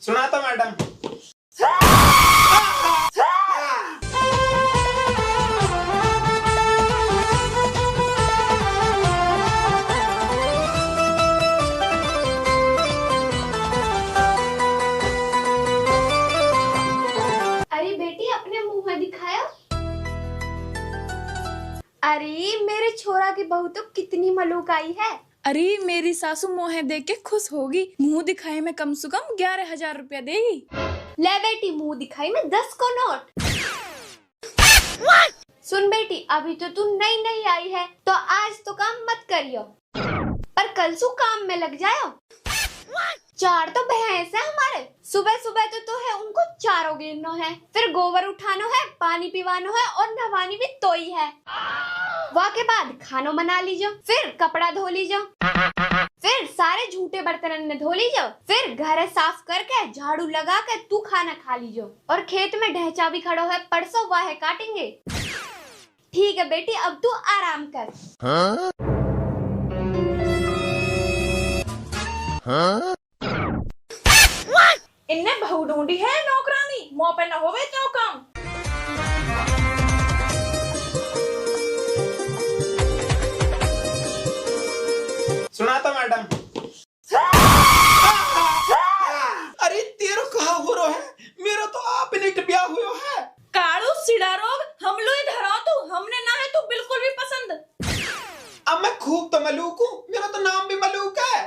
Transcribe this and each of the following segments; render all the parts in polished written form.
सुना तो मैडम। अरे बेटी अपने मुंह में दिखाया। अरे मेरे छोरा की बहू तो कितनी मलूक आई है। अरे मेरी सासू मोहे देख के खुश होगी। मुंह दिखाई में कम से कम 11,000 रुपया देगी। ले बेटी मुंह दिखाई में 10 को नोट। सुन बेटी अभी तो तू नई नई आई है तो आज तो काम मत करियो, पर कल सु काम में लग जायो। 4 तो भैंस है हमारे। सुबह सुबह तो है उनको चारों गिरनो है, फिर गोबर उठानो है, पानी पिवानो है और नहवानी भी तो ही है। वहाँ के बाद खानो बना लीजो, फिर कपड़ा धो लीजो, फिर सारे झूठे बर्तन ने धो लीजो, फिर घर साफ करके झाड़ू लगा के तू खाना खा लीजो। और खेत में ढहचा भी खड़ो है, परसों वाहे काटेंगे। ठीक है बेटी अब तू आराम कर। इनने बहू ढूंढी है नौकरानी, मुंह पे न होवे तो काम। सुना तो मैडम। अरे तेरो कहा हो रहा है, मेरा तो आप निट ब्याह हुआ है। काड़ू सिड़ा रोग हम लो इधर आओ तू, हमने ना है तू बिल्कुल भी पसंद। अब मैं खूब तो मलूक हूँ, मेरा तो नाम भी मलूक है।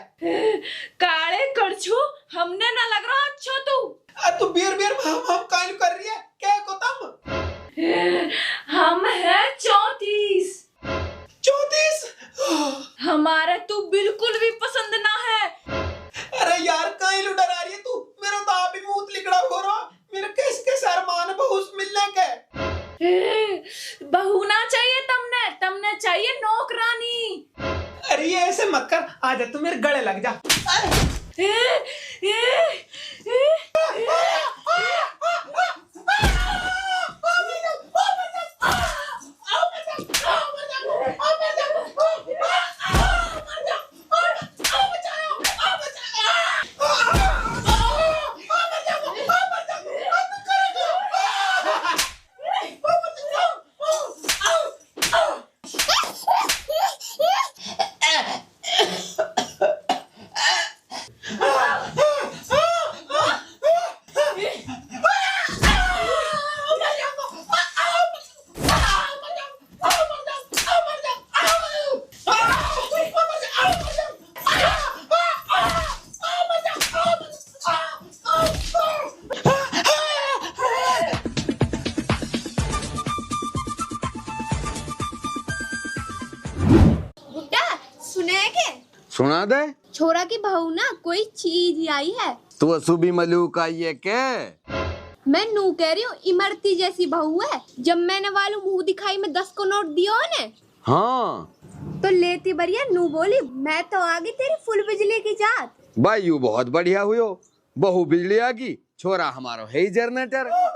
काले कड़छू हमने ना लग रहा अच्छा तू। तू बियर बियर हम कायल कर रही है क्या को तुम? हम है 34। 34? हमारे तू बिल्कुल भी पसंद ना है। अरे यार कायल डरा रही है तू, मेरा तो आप ही मुंह लिकड़ा हो रहा। मेरे किसके सरमान बहू मिलने के। बहू ना चाहिए तमने चाहिए नौकरानी। अरे ये ऐसे मत कर, आजा तू मेरे गले लग जा। सुना दे। छोरा की बहू ना कोई चीज आई है। तू असुबी मलूक आई है क्या? मैं नू कह रही हूँ इमरती जैसी बहू है। जब मैंने वालू मुंह दिखाई में 10 को नोट दियो ने, हाँ तो लेती बढ़िया नू बोली मैं तो आ गई तेरी फुल बिजली की जात। भाई यू बहुत बढ़िया हुयो, बहू बिजली आ गई, छोरा हमारो है ही जनरेटर। अरे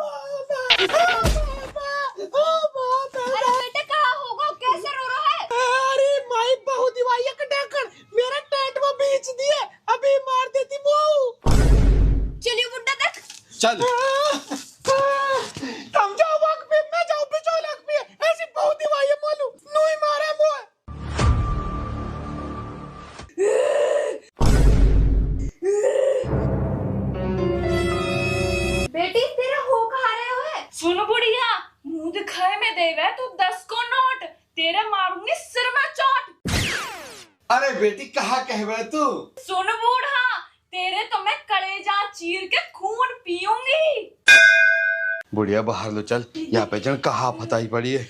बेटा कहाँ होगा, कैसे रो रहा है? अरे माई बहू दिवाई कटाकर मेरा टेंट वो बेच दिए, अभी मार देती बहू। चलिए बुड्ढा तक चल। तुम जाओ वक्त पे, मैं जाऊं बिचौलक पे। ऐसी बहू दिवाई मालूम नू ही मारा मुझे। बेटी तेरा हो कहाँ रहे हो है? सुन बुढ़िया, मुंह दिखाए में देवे तो 10 को नोट, तेरे मारूंगी सिर में चोट। अरे बेटी कहाँ कहवे तू? सुन बूढ़ा, तेरे तो मैं कलेजा चीर के खून पीऊंगी। बुढ़िया बाहर लो चल, यहाँ पे जन कहा फताई पड़ी है।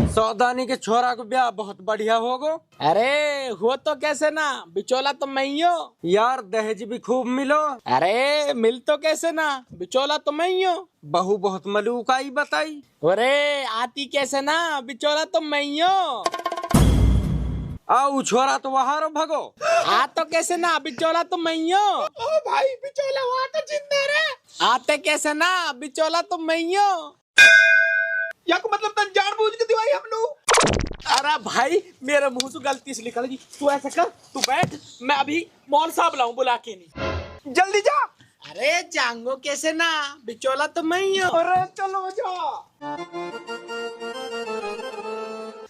सौदानी के छोरा को ब्याह बहुत बढ़िया होगो। अरे हो तो कैसे ना, बिचौला तो मैं ही हूँ यार, दहेज भी खूब मिलो। अरे मिल तो कैसे ना, बिचौला तो मैं ही हूँ। बहू बहुत मलूक आई बताई। अरे आती कैसे ना, बिचौला तो मैं ही हूँ। आओ छोरा तो वहां रो भगो। आ तो कैसे ना, बिचौला तो मैं ही हूँ। ओ भाई बिचौला वहाँ तो जिंदा रहे। आते कैसे ना, बिचौला तो मैं ही हूँ। या को मतलब तन जानबूझ के दिवाई हम लोग। अरे अरे भाई मेरे मुंह से गलती से निकल गई। तू ऐसा कर, तू बैठ, मैं अभी मौल साहब लाऊं बुला के। नहीं जल्दी जा। अरे जाऊंगो कैसे ना, बिचौला तो मैं ही हूँ। अरे चलो जा।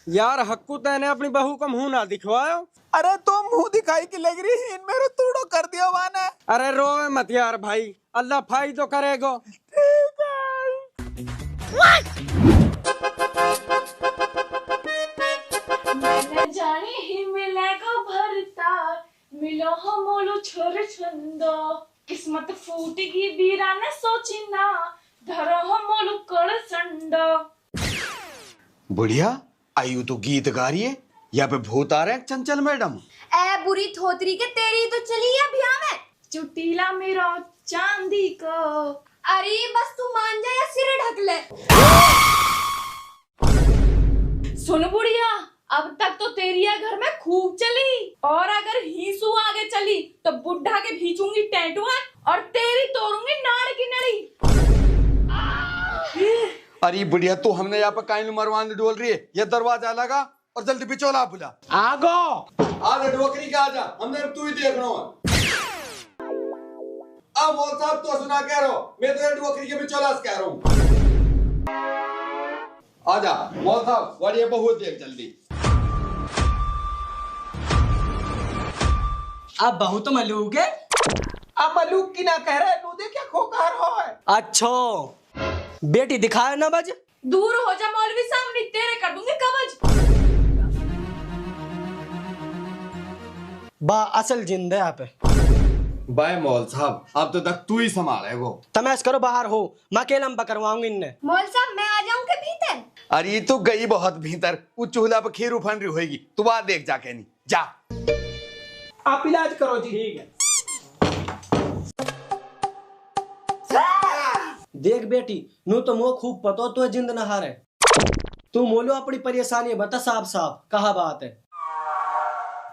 यार हक्कू तैने अपनी बहू का मुंह ना दिखवायो। अरे तो मुंह दिखाई की लग रही है, मेरे तूड़ो कर दिया वाने। अरे रोवे मत यार भाई, अल्लाह फाई तो करेगो। ठीक है। मैंने जाने ही मिलेगा भरता, मिलो हम मोलो छोरे छंदो, किस्मत फूटेगी बीरा ने सोची ना, धरो हम मोलो कड़ संडो। बढ़िया, आयु तो गीत गा रही है। यहाँ पे भूत आ रहे हैं चंचल मैडम। ए बुरी थोतरी के तेरी तो चली है भैया में। चुटीला मेरो चांदी को। अरे बस तू मान जा या सिर ढक ले। सुन बुढ़िया, अब तक तो तेरी ये घर में खूब चली, और अगर हीसू आगे चली तो बुढ़ा के भीचूंगी टैटुआ और तेरी तोड़ूंगी नाड़ की नड़ी। अरे बढ़िया, तो हमने यहाँ पे काइन मरवाने डोल रही है। ये दरवाजा लगा और जल्दी बिचौला बुला। आगो आजा डोकरी के आजा, हमने तू ही देखना है। अब मौल साहब तो सुना कह रहा हूँ, मैं तो डोकरी के बिचौला से कह रहा हूँ। आजा मौल साहब, बढ़िया बहुत देख जल्दी। अब बहू तो मलूक है। अब मलूक की ना कह रहे, तू दे क्या खोकार हो है। अच्छा बेटी दिखाए ना बज। दूर हो जा मौलवी साहब, नहीं तेरे कर दूंगी कवच। बा असल जिंदा यहाँ पे। बाय मौल साहब, अब तो तक तू ही संभाले वो। तमेश करो बाहर हो, मैं अकेला में करवाऊंगी इनने। मौल साहब मैं आ जाऊं के भीतर? अरे तो गई बहुत भीतर, वो चूल्हा पे खीर उफन रही होगी, तू बात देख जाके। नहीं जा, आप इलाज करो जी। ठीक है। देख बेटी, नू तो मोह खूब पतो तो जिंद न हारे। तू मोलो अपनी परेशानी बता साफ साफ, कहा बात है।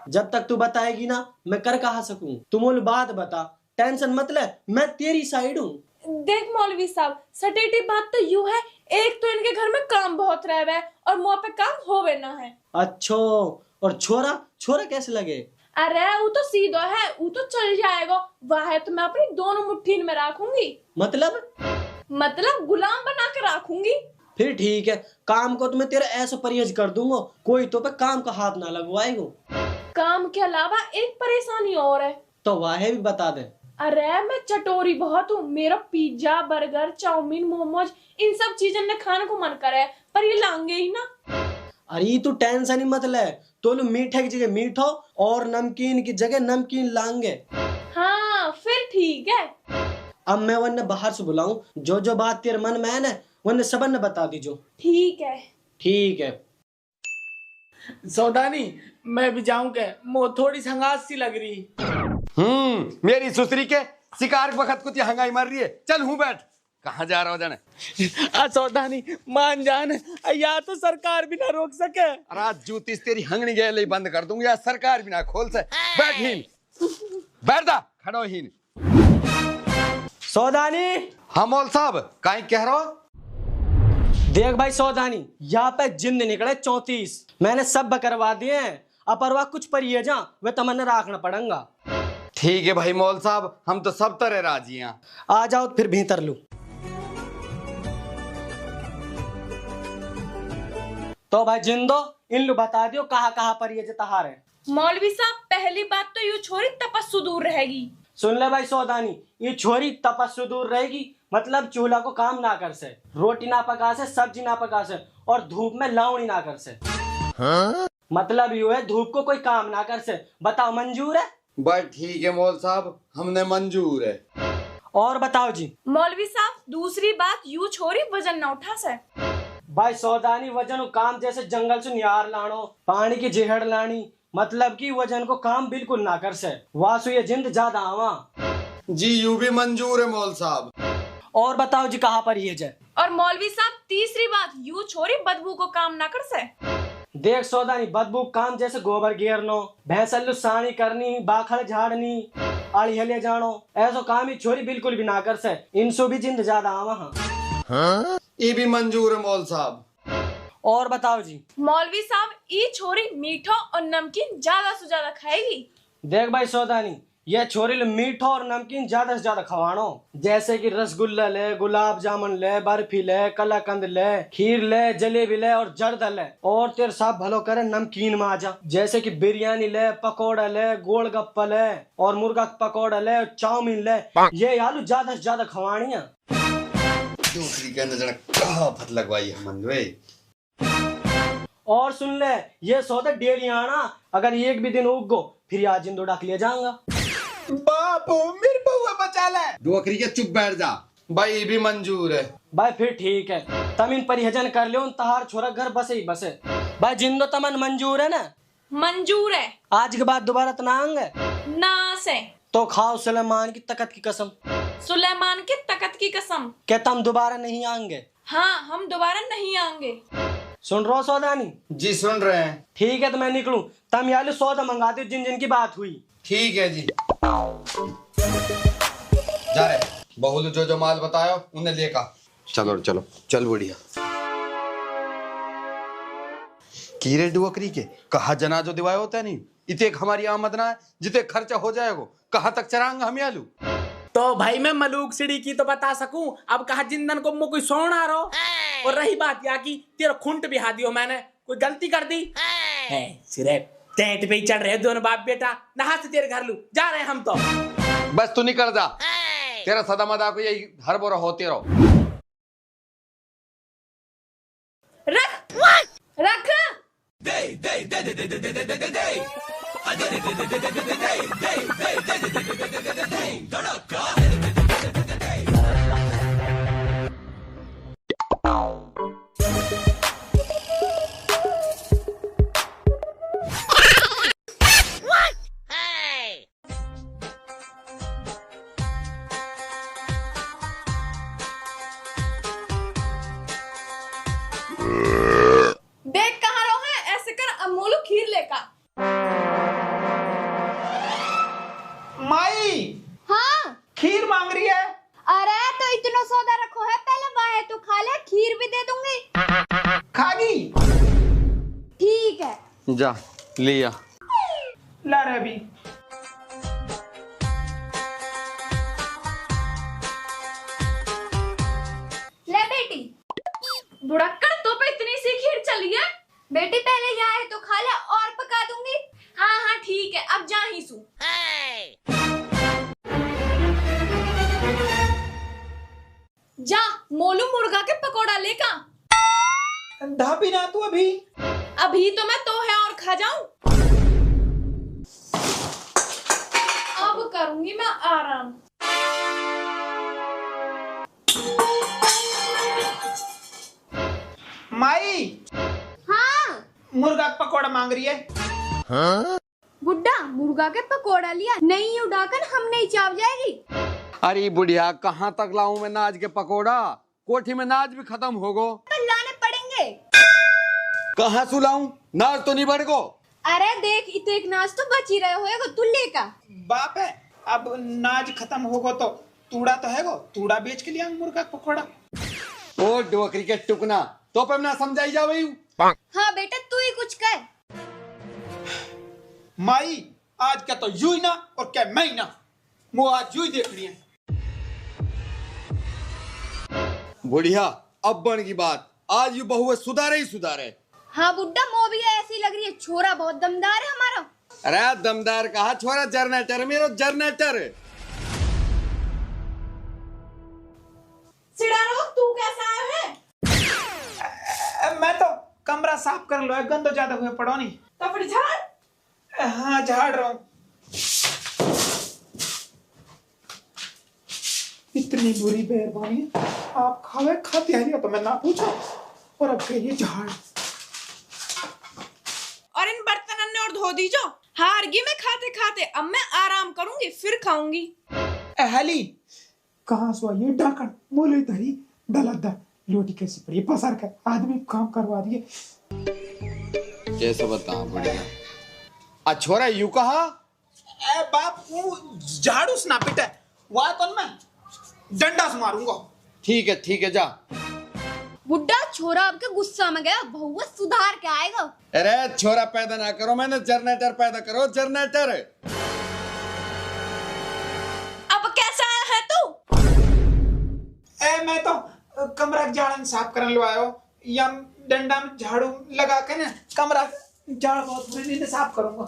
जब तक तू बताएगी ना मैं कर कहा सकूं। तू मोल बात बता, टेंशन मत ले, मैं तेरी साइड हूँ। देख मौलवी साहब, सटेटी बात तो यूं है, एक तो इनके घर में काम बहुत रह है और मुंह पे काम होवे ना है। अच्छो, और छोरा छोरा कैसे लगे? अरे वो तो सीधा है, वो तो चल जाएगा। वह तो मैं अपनी दोनों मुट्ठी में रखूंगी। मतलब गुलाम बना के रखूंगी। फिर ठीक है, काम को तो मैं तेरा ऐसा परहेज कर दूंगा, कोई तो पे काम का हाथ ना लगवाएगा। काम के अलावा एक परेशानी और है। तो वाह भी बता दे। अरे मैं चटोरी बहुत हूँ, मेरा पिज्जा बर्गर चाउमीन मोमोज इन सब चीजों ने खाने को मन करे, पर ये लाएंगे ही ना। अरे तू टेंशन ही मत ले, तो लो मीठे की जगह मीठो और नमकीन की जगह नमकीन लाएंगे। हाँ फिर ठीक है। अब मैं वन्ने बाहर से बुलाऊं, जो जो बात तेरे मन में है ना वन्ने सबन ने बता दीजो। ठीक है। ठीक है। सौदानी मैं भी जाऊं के, मुँह थोड़ी संगास सी लग रही। मेरी सुसरी के शिकार के वक्त कुछ हंगाई मार रही है। चल हूँ बैठ, कहाँ जा रहा हो जाने। सौदानी मान जान, या तो सरकार भी ना रोक सके। रात जूती तेरी हंगनी गए बंद कर दूंगी, या सरकार भी ना खोल से। बैठ हीन, बैठ जा, खड़ो हीन। सौदानी। हाँ मौल साहब, काहे कह रहा हो? देख भाई सौदानी, यहाँ पे जिंद निकले 34, मैंने सब करवा दिए हैं। अपरवा कुछ पर ये जा वे तमन्ना रखना पड़ेगा। ठीक है भाई मौल साहब, हम तो सब तरह राजी हैं। आ जाओ फिर भीतर लू। तो भाई जिंदो इन लो बता दियो कहाँ पर ये तहार है। मौलवी साहब पहली बात तो यू छोरी तपस्सु दूर रहेगी। सुन ले भाई सौदानी, ये छोरी तपस्सु दूर रहेगी, मतलब चूल्हा को काम ना कर से, रोटी ना पका से, सब्जी ना पका से, और धूप में लावणी ना कर से। मतलब यू है धूप को कोई काम ना कर से। बताओ मंजूर है? बस ठीक है मौल साहब, हमने मंजूर है। और बताओ जी। मौलवी साहब दूसरी बात, यू छोरी वजन ना उठा से। भाई सौदानी वजन काम जैसे जंगल से निहार लानो, पानी की जेहड़ लानी, मतलब कि वजन को काम बिल्कुल ना कर से। वासु ये जिंद ज्यादा आवा। जी यू भी मंजूर है मौल साहब। और बताओ जी कहाँ पर ये जाए। और मौलवी साहब तीसरी बात, यू छोरी बदबू को काम ना कर से। देख सौदानी, बदबू काम जैसे गोबर घेरनो, भैंसल्लू सानी करनी, बाखड़ झाड़नी, आड़ी हले जानो, ऐसो काम ही छोरी बिल्कुल भी ना कर से। इनसो भी जिंद ज्यादा आवा। ये भी मंजूर है मौल साहब। और बताओ जी। मौलवी साहब, ये छोरी मीठा और नमकीन ज्यादा से ज्यादा खाएगी। देख भाई सौदानी, ये छोरी मीठा और नमकीन ज्यादा से ज्यादा खवानो। जैसे कि रसगुल्ला ले, गुलाब जामुन ले, बर्फी ले, कलाकंद ले, खीर ले, जलेबी ले और जर्दा ले। और तेरे साहब भलो करे नमकीन में आ जा, जैसे कि बिरयानी ले, पकौड़ा ले, गोलगप्पा ले और मुर्गा पकौड़ा ले, चाउमीन ले। ये आलू ज्यादा से ज्यादा खवानिया। दूसरी के अंदर कहा फत लगवाई हमन वे। और सुन ले, ये सौदा डेली आना, अगर एक भी दिन उग गो फिर आज जिंदो डाक लिया जाऊंगा। बापू मेरी बहुआ बचा ले। डुअकरी के चुप बैठ जा भाई, ये भी मंजूर है भाई फिर ठीक है, तम इन परिहजन कर लियो, तहार छोरा घर बसे ही बसे। भाई जिंदो तमन मंजूर है ना? मंजूर है। आज के बाद दोबारा तनांग है ना से तो खाओ सुलेमान की तकत की कसम। सुलेमान की तकत की कसम। क्या तुम दोबारा नहीं आएंगे? हाँ, हम दोबारा नहीं आएंगे। सुन रहे हो सौदानी? जी सुन रहे हैं। ठीक है तो मैं निकलूं, तम यार सौदा मंगा दो जिन जिन की बात हुई। ठीक है जी, जा रहे बहुल जो माल बतायो उन्हें लेका चलो चलो चल बढ़िया। कीरे डुअकरी के कहा जना जो दिवाए होता नहीं, इतने हमारी आमद ना है, जितने खर्चा हो जाएगा कहाँ तक चरांग हम आलू। तो भाई मैं मलूक सीढ़ी की तो बता सकूं, अब कहा जिंदन को मुँह कोई सोना रो। और रही बात या की तेरा खुंट बिहा दियो मैंने, कोई गलती कर दी है? सिर्फ टेंट पे ही चढ़ रहे दोनों बाप बेटा, नहा से तेरे घर लू जा रहे हम तो। बस तू निकल जा, तेरा सदा मदा को यही हर बोरा होते रहो। रख रख। देख कहाँ रहो है, ऐसे कर अमोलू खीर लेका। माई हाँ खीर मांग रही है। अरे तो इतना सौदा रखो है, पहले वाहे तो खा ले, खीर भी दे दूंगी। खागी? ठीक है। जा लिया ला रे अभी। ले बेटी। बुढ़क्कड़ तो पे इतनी सी खीर चली है। बेटी पहले यहाँ है तो खा ले, और पका दूंगी। हाँ हाँ ठीक है, अब जा ही सू। जा मोलू मुर्गा के पकोड़ा लेका। ढाबी ना तू अभी। अभी तो मैं तो है और खा जाऊं। अब करूंगी मैं आराम। माई हाँ मुर्गा का पकौड़ा मांग रही है। बुड्ढा मुर्गा के पकोड़ा लिया, नहीं उड़ाकर हम नहीं चाव जाएगी। अरे बुढ़िया कहाँ तक लाऊं मैं नाज के पकोड़ा, कोठी में नाज भी खत्म हो गो। पर लाने पड़ेंगे। कहाँ सुलाऊं, नाज तो नहीं बढ़ गो। अरे देख इतने नाच तो बच ही रहे होएगा तुल्ले का। बाप है, अब नाज खत्म होगो तो तूड़ा तो है गो, तूड़ा बेच के लिया मुर्गा का पकौड़ा। ओ डोकरी के टुकना तो पे ना समझाई जा वही। हाँ बेटा तू ही कुछ कर। माई आज क्या तो यू ही ना और क्या मैं ही ना, मुझे आज यू ही देख रही है। बुढ़िया अब बन की बात, आज यू बहु सुधारे ही सुधारे। हाँ बुड्ढा मो भी ऐसी लग रही है, छोरा बहुत दमदार है हमारा। अरे दमदार कहा छोरा, जनरेटर मेरो जनरेटर। सिडारो तू कैसा आया है? मैं तो कमरा साफ कर लो, गंदो ज्यादा हुए पड़ो नहीं। तो फिर झाड़। हाँ झाड़ रहा हूँ। इतनी बुरी मेहरबानी आप खावे खाते हैं तो मैं ना पूछा, और अब कहिए झाड़। और इन बर्तन ने और धो दीजो। हारगी मैं खाते खाते, अब मैं आराम करूंगी फिर खाऊंगी। हली कहाँ सो ये ढाकन मोले धरी डलदा लोटी कैसे पड़ी पसार कर आदमी काम करवा रही है। कैसे बता बुढ़िया, छोरा यू कहा। ए बाप झाड़ू ना पिटे, वाह तो मैं डंडा से मारूंगा। ठीक है जा। बुड्ढा छोरा आपके गुस्सा में गया, बहुआ सुधार के आएगा। अरे छोरा पैदा ना करो, मैंने जनरेटर पैदा करो, जनरेटर। अब कैसा है तू? मैं तो कमरा झाड़न साफ करने लो आयो, या डंडा में झाड़ू लगा के ना कमरा झाड़ बहुत बुरी नींद साफ करूंगा।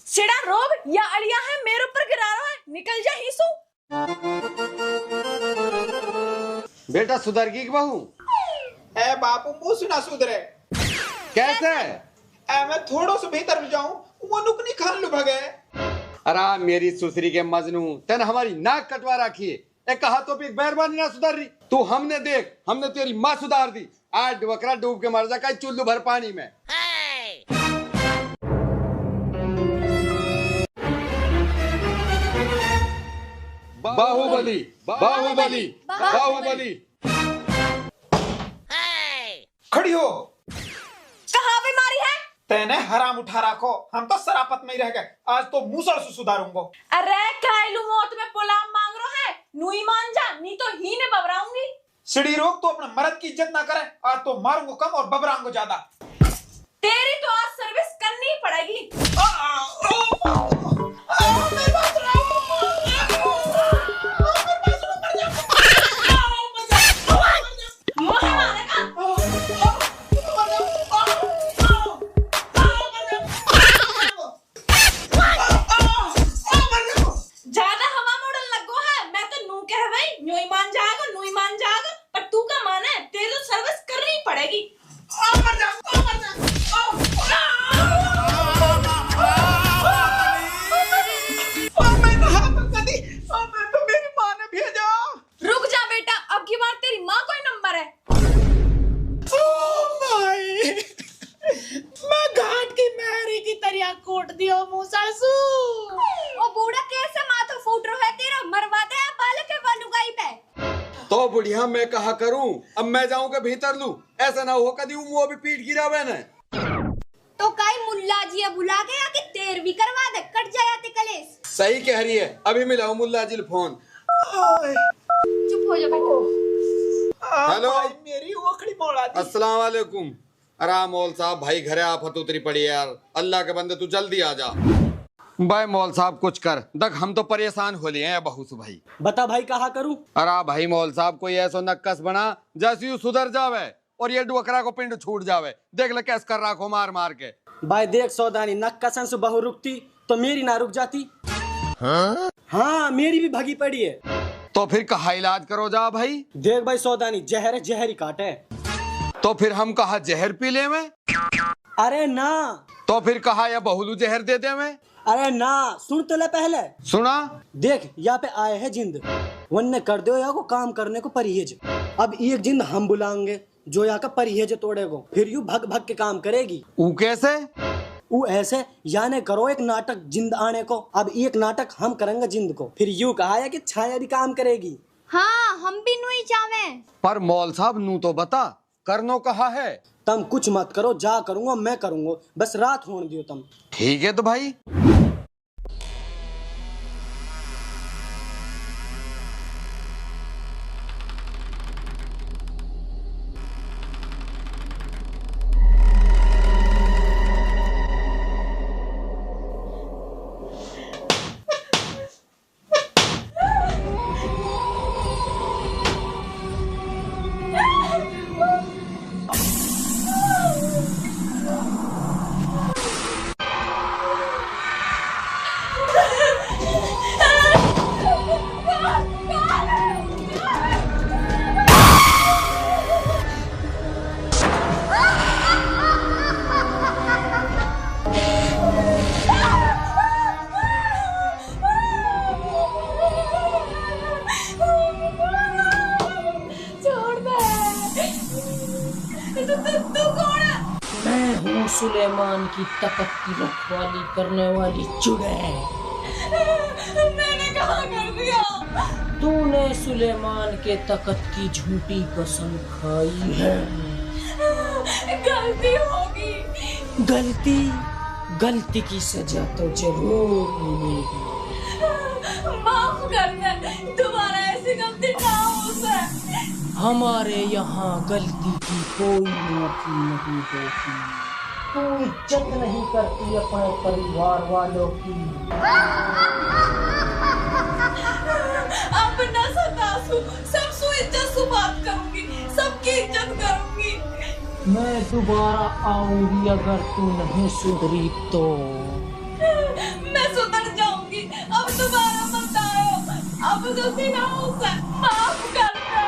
सिड़ा रोग या अड़िया है मेरे ऊपर गिरा रहा है, निकल जा हिसू। बेटा सुधर गई बहू? ए बापू मुंह सुना सुधरे कैसे? मैं थोड़ो से भीतर में जाऊं वो नुकनी खान लू भगे। अरे मेरी सुसरी के मजनू, तेन हमारी नाक कटवा रखी है, एक कहा तो भी मेहरबानी ना सुधर रही तू। हमने देख, हमने तेरी माँ सुधार दी, आज बकरा डूब के मर जा चुल्लू भर पानी में। बाहुबली बाहुबली बाहुबली। खड़ी हो। कहाँ बीमारी है? तेने हराम उठा रखो, हम तो सरापत में ही रह गए, आज तो मूसड़ से सुधारूंगा। अरे कायलू मौत में पुलाव मांग रो है, नुई मान जा, नहीं तो ही ने बबराऊंगी। सीढ़ी रोक तो अपने मर्द की इज्जत ना करे, आज तो मारूंगा कम और बबराऊंगा ज्यादा। तेरी तो आज सर्विस करनी ही पड़ेगी। ज्यादा हवा मोड़न लगो है, मैं तो नू कह भाई नुई मान जाएगा, पर तू का मान है, तेरी तो सर्विस करनी ही पड़ेगी। रुक जा बेटा, अब की बार तेरी माँ कोई नंबर है। मैं घाट की मेहरी की तरह कोट दियो मूसड़ सू। ओ बूढ़ा कैसे माथा फूट रहा है तेरा, मरवा दे बालक के बालुगाई पे। तो बुढ़िया मैं कहा करूं, अब मैं जाऊं के भीतर लूं, ऐसा ना हो कदी वो भी पीट गिरा मैंने। तो काई मुल्ला जी बुला के या कि तेर भी करवा दे, कट जाया कलेश। सही कह रही है, अभी मिलाऊं मुल्ला जी फोन। चुप हो जा बेटा। हेलो मेरी ओखड़ी मोड़ा दी। अस्सलाम वालेकुम। अरे मौल साहब भाई घरे आफत उतरी पड़ी है यार, अल्लाह के बंदे तू जल्दी आ जा। भाई मौल साहब कुछ कर दक, हम तो परेशान हो लिए हैं बहू से भाई। बता भाई कहा करूं? अरे भाई मौल साहब कोई ऐसा नक्कस बना जैसे यू सुधर जावे और ये डुकरा को पिंड छूट जावे, देख ले कैस कर रहा को मार मार के। भाई देख सौदानी, नक्कसन से बहु रुकती तो मेरी ना रुक जाती। हाँ मेरी भी भगी पड़ी है। तो फिर कहा इलाज करो जा भाई। देख भाई सौदानी, जहर है, जहर ही काटे। तो फिर हम कहा जहर पी ले में? अरे ना। तो फिर कहा या बहुलू जहर दे दे में? अरे ना, सुन तो ले पहले। सुना? देख यहाँ पे आए हैं जिंद, वन्ने कर दो या को काम करने को परहेज। अब एक जिंद हम बुलाएंगे जो यहाँ का परहेज तोड़ेगो, फिर यू भग भग के काम करेगी। ऊ कैसे? ऊ ऐसे, याने करो एक नाटक जिंद आने को, अब एक नाटक हम करेंगे जिंद को, फिर यू कहा है कि छाया भी काम करेगी। हाँ हम भी नुई चावे। पर मौल साहब नू तो बता, करनो कहा है? तुम कुछ मत करो, जा करूंगा मैं करूंगा, बस रात होने दियो तुम। ठीक है तो भाई। सुलेमान की तकत की रखवाली करने वाली चुड़ैल। मैंने कहा कर दिया? तूने सुलेमान के तकत की झूठी कसम खाई है। गलती होगी। गलती की सजा तो जरूर मिलेगी। माफ कर दे, दोबारा ऐसी गलती ना हो सके। हमारे यहाँ गलती की कोई माफी नहीं होती। तू इज्जत नहीं करती अपने परिवार वालों की। अब न सतासू, सब सु इज्जत सु बात करूंगी, सबकी इज्जत करूंगी। मैं दोबारा आऊंगी अगर तू नहीं सुधरी तो। मैं सुधर जाऊंगी, अब दोबारा मत आयो, अब गलती ना हो सके, माफ कर दे।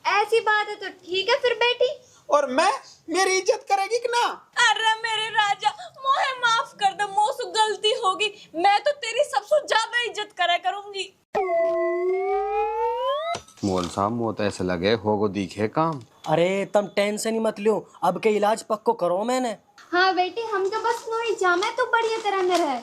ऐसी बात है तो ठीक है फिर बेटी। और मैं, मेरी इज्जत करेगी कि ना? अरे मेरे राजा, मोहे माफ कर दे, मोसे गलती होगी, मैं तो तेरी सबसे ज्यादा इज्जत करा करूंगी। मोल साहब मो तो ऐसे लगे होगो दिखे काम। अरे तुम टेंशन ही मत लो, अब के इलाज पक्को करो मैंने। हाँ बेटी, हम तो बस वही जामे तो बढ़िया तरह में रहे।